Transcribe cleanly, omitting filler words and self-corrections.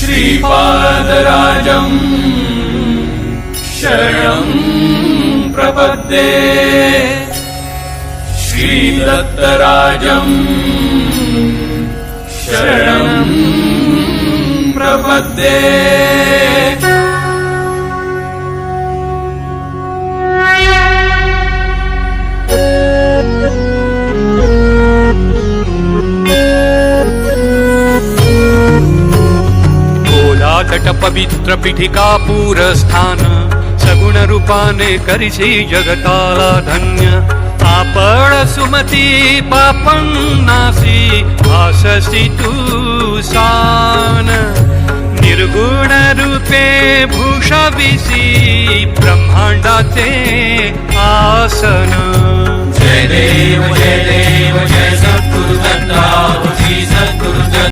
श्रीपादराजम् शरणं प्रपद्ये श्रीदत्तराजम् शरणं प्रपद्ये तट पवित्र पीठिका पूरस्थान सगुण रूपाने करिसी जगताला धन्य आपण सुमती पापन्नासी भाससी तू सान निर्गुण रूपे भूषविसी ब्रह्मांडाचे आसन जय देव जय देव जय